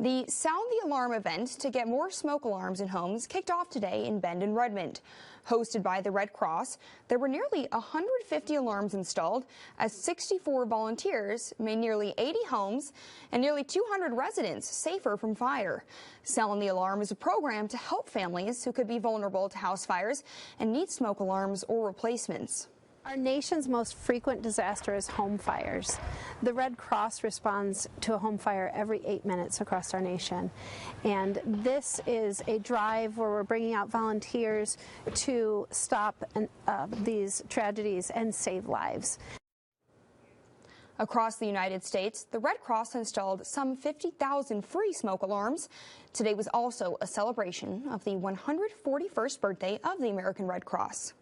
The Sound the Alarm event to get more smoke alarms in homes kicked off today in Bend and Redmond. Hosted by the Red Cross, there were nearly 150 alarms installed as 64 volunteers made nearly 80 homes and nearly 200 residents safer from fire. Sound the Alarm is a program to help families who could be vulnerable to house fires and need smoke alarms or replacements. Our nation's most frequent disaster is home fires. The Red Cross responds to a home fire every 8 minutes across our nation. And this is a drive where we're bringing out volunteers to stop these tragedies and save lives. Across the United States, the Red Cross installed some 50,000 free smoke alarms. Today was also a celebration of the 141st birthday of the American Red Cross.